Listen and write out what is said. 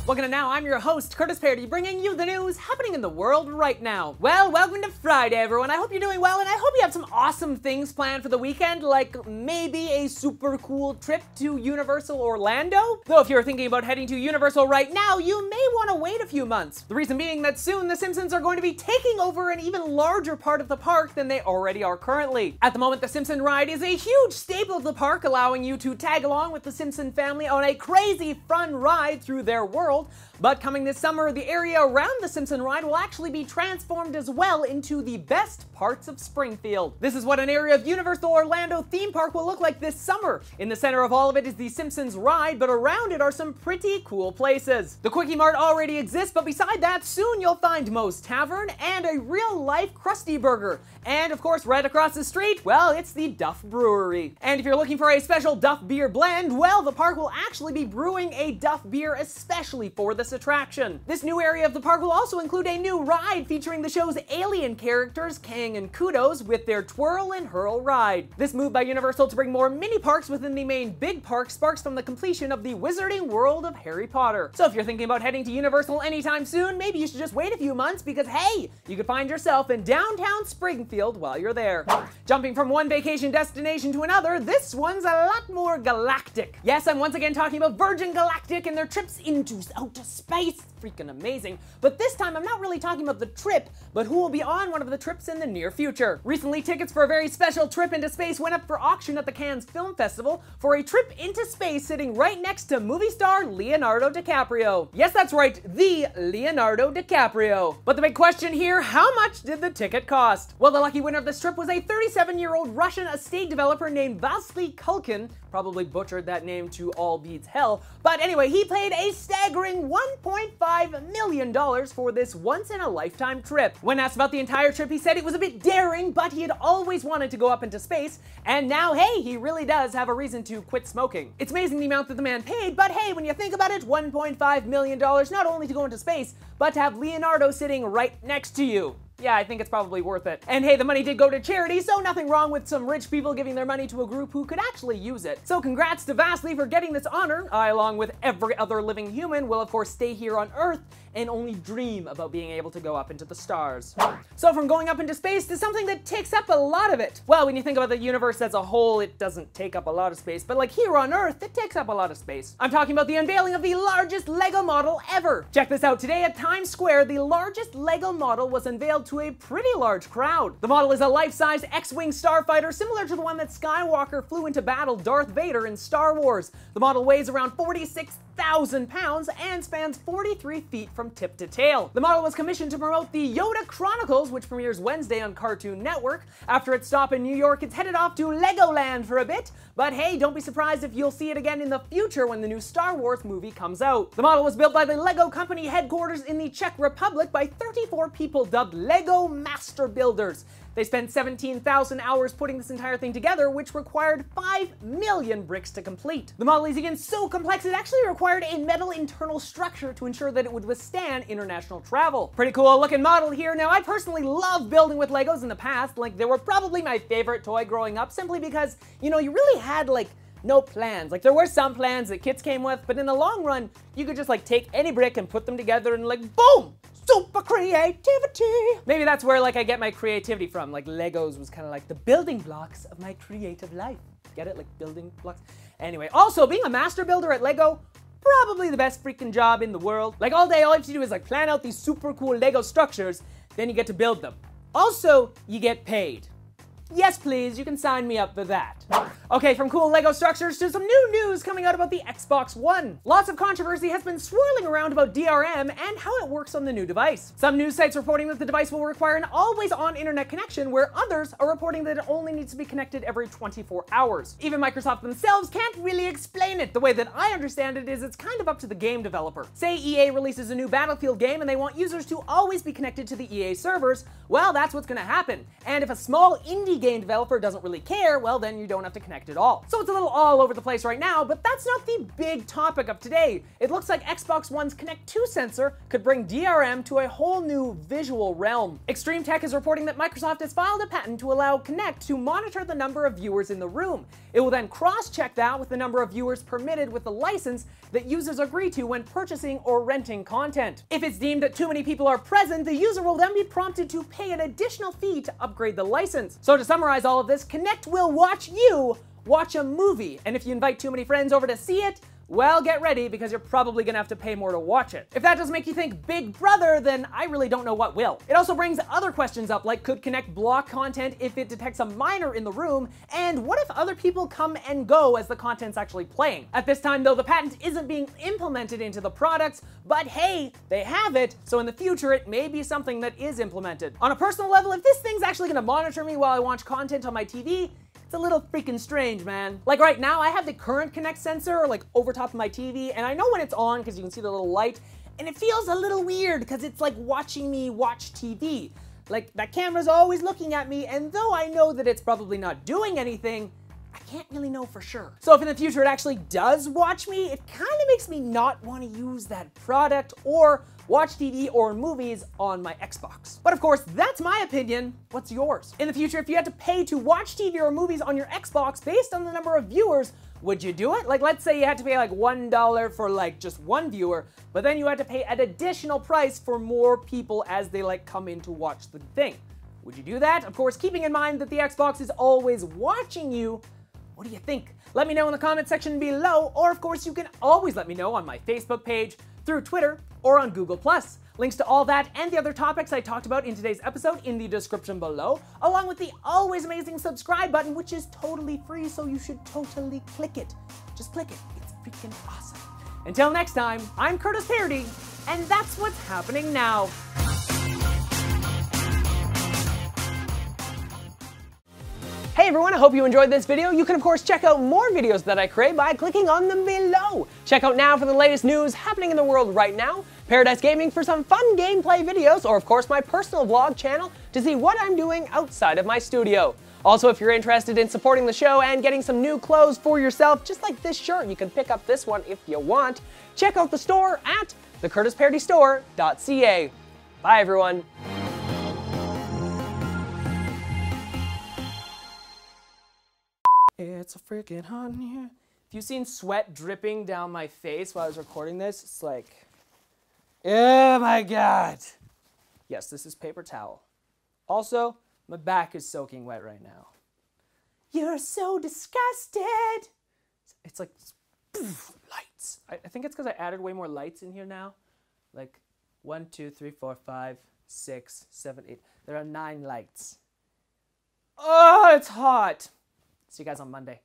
Welcome to Now, I'm your host, Curtis Parody, bringing you the news happening in the world right now. Well, welcome to Friday, everyone. I hope you're doing well, and I hope you have some awesome things planned for the weekend, like maybe a super cool trip to Universal Orlando. Though if you're thinking about heading to Universal right now, you may want to wait a few months. The reason being that soon the Simpsons are going to be taking over an even larger part of the park than they already are currently. At the moment, the Simpson ride is a huge staple of the park, allowing you to tag along with the Simpson family on a crazy fun ride through their world. But coming this summer, the area around the Simpson ride will actually be transformed as well into the best parts of Springfield. This is what an area of Universal Orlando theme park will look like this summer. In the center of all of it is the Simpsons ride, but around it are some pretty cool places. The Quickie Mart already exists, but beside that, soon you'll find Moe's Tavern and a real-life Krusty Burger. And of course, right across the street, well, it's the Duff Brewery. And if you're looking for a special Duff beer blend, well, the park will actually be brewing a Duff beer especially for this attraction. This new area of the park will also include a new ride featuring the show's alien characters, Kang and Kudos, with their Twirl and Hurl ride. This move by Universal to bring more mini parks within the main big park sparks from the completion of the Wizarding World of Harry Potter. So if you're thinking about heading to Universal anytime soon, maybe you should just wait a few months because, hey, you could find yourself in downtown Springfield while you're there. Jumping from one vacation destination to another, this one's a lot more galactic. Yes, I'm once again talking about Virgin Galactic and their trips into outer space. Freaking amazing. But this time, I'm not really talking about the trip, but who will be on one of the trips in the near future. Recently, tickets for a very special trip into space went up for auction at the Cannes Film Festival for a trip into space sitting right next to movie star Leonardo DiCaprio. Yes, that's right, the Leonardo DiCaprio. But the big question here, how much did the ticket cost? Well, the lucky winner of this trip was a 37-year-old Russian estate developer named Vasily Kulkin. Probably butchered that name to all beats hell. But anyway, he paid a staggering $1.5 million for this once-in-a-lifetime trip. When asked about the entire trip, he said it was a bit daring, but he had always wanted to go up into space, and now, hey, he really does have a reason to quit smoking. It's amazing the amount that the man paid, but hey, when you think about it, $1.5 million not only to go into space, but to have Leonardo sitting right next to you. Yeah, I think it's probably worth it. And hey, the money did go to charity, so nothing wrong with some rich people giving their money to a group who could actually use it. So congrats to Vasily for getting this honor. I, along with every other living human, will of course stay here on Earth and only dream about being able to go up into the stars. So from going up into space to something that takes up a lot of it. Well, when you think about the universe as a whole, it doesn't take up a lot of space, but like here on Earth, it takes up a lot of space. I'm talking about the unveiling of the largest Lego model ever. Check this out, today at Times Square, the largest Lego model was unveiled to a pretty large crowd. The model is a life-size X-Wing starfighter similar to the one that Skywalker flew into battle Darth Vader in Star Wars. The model weighs around 46,000 pounds and spans 43 feet from tip to tail. The model was commissioned to promote the Yoda Chronicles, which premieres Wednesday on Cartoon Network. After its stop in New York, it's headed off to Legoland for a bit, but hey, don't be surprised if you'll see it again in the future when the new Star Wars movie comes out. The model was built by the Lego company headquarters in the Czech Republic by 34 people dubbed Lego Master Builders. They spent 17,000 hours putting this entire thing together, which required 5 million bricks to complete. The model is again so complex, it actually required a metal internal structure to ensure that it would withstand international travel. Pretty cool looking model here. Now, I personally love building with Legos in the past. Like, they were probably my favorite toy growing up, simply because, you know, you really had, like, no plans. Like, there were some plans that kits came with, but in the long run, you could just, like, take any brick and put them together and, like, boom! Super creativity! Maybe that's where, like, I get my creativity from. Like, Legos was kind of like the building blocks of my creative life. Get it? Like, building blocks? Anyway, also, being a master builder at Lego, probably the best freaking job in the world. Like, all day, all you have to do is, like, plan out these super cool Lego structures, then you get to build them. Also, you get paid. Yes, please, you can sign me up for that. Okay, from cool Lego structures to some new news coming out about the Xbox One. Lots of controversy has been swirling around about DRM and how it works on the new device. Some news sites reporting that the device will require an always-on internet connection, where others are reporting that it only needs to be connected every 24 hours. Even Microsoft themselves can't really explain it. The way that I understand it is it's kind of up to the game developer. Say EA releases a new Battlefield game and they want users to always be connected to the EA servers, well, that's what's gonna happen. And if a small indie TV game developer doesn't really care, well then you don't have to Kinect at all. So it's a little all over the place right now, but that's not the big topic of today. It looks like Xbox One's Kinect 2 sensor could bring DRM to a whole new visual realm. Extreme Tech is reporting that Microsoft has filed a patent to allow Kinect to monitor the number of viewers in the room. It will then cross-check that with the number of viewers permitted with the license that users agree to when purchasing or renting content. If it's deemed that too many people are present, the user will then be prompted to pay an additional fee to upgrade the license. So to summarize all of this, Kinect will watch you watch a movie, and if you invite too many friends over to see it, well, get ready because you're probably gonna have to pay more to watch it. If that doesn't make you think Big Brother, then I really don't know what will. It also brings other questions up, like could Kinect block content if it detects a minor in the room, and what if other people come and go as the content's actually playing? At this time though, the patent isn't being implemented into the products, but hey, they have it, so in the future it may be something that is implemented. On a personal level, if this thing's actually gonna monitor me while I watch content on my TV, it's a little freaking strange, man. Like right now, I have the current Kinect sensor like over top of my TV, and I know when it's on because you can see the little light, and it feels a little weird because it's like watching me watch TV. Like that camera's always looking at me, and though I know that it's probably not doing anything, I can't really know for sure. So if in the future it actually does watch me, it kind of makes me not want to use that product or watch TV or movies on my Xbox. But of course, that's my opinion. What's yours? In the future, if you had to pay to watch TV or movies on your Xbox based on the number of viewers, would you do it? Like let's say you had to pay like $1 for like just one viewer, but then you had to pay an additional price for more people as they like come in to watch the thing. Would you do that? Of course, keeping in mind that the Xbox is always watching you. What do you think? Let me know in the comment section below, or of course you can always let me know on my Facebook page, through Twitter, or on Google+. Links to all that and the other topics I talked about in today's episode in the description below, along with the always amazing subscribe button, which is totally free, so you should totally click it. Just click it, it's freaking awesome. Until next time, I'm Curtis Parody, and that's what's happening now. Hey everyone, I hope you enjoyed this video. You can of course check out more videos that I create by clicking on them below. Check out Now for the latest news happening in the world right now, Paradise Gaming for some fun gameplay videos, or of course my personal vlog channel to see what I'm doing outside of my studio. Also, if you're interested in supporting the show and getting some new clothes for yourself, just like this shirt, you can pick up this one if you want. Check out the store at thecurtisparodystore.ca. Bye everyone. It's a freaking hot in here. If you've seen sweat dripping down my face while I was recording this, it's like, oh my God. Yes, this is paper towel. Also, my back is soaking wet right now. You're so disgusted. It's like, poof, lights. I think it's because I added way more lights in here now. Like 1, 2, 3, 4, 5, 6, 7, 8. There are 9 lights. Oh, it's hot. See you guys on Monday.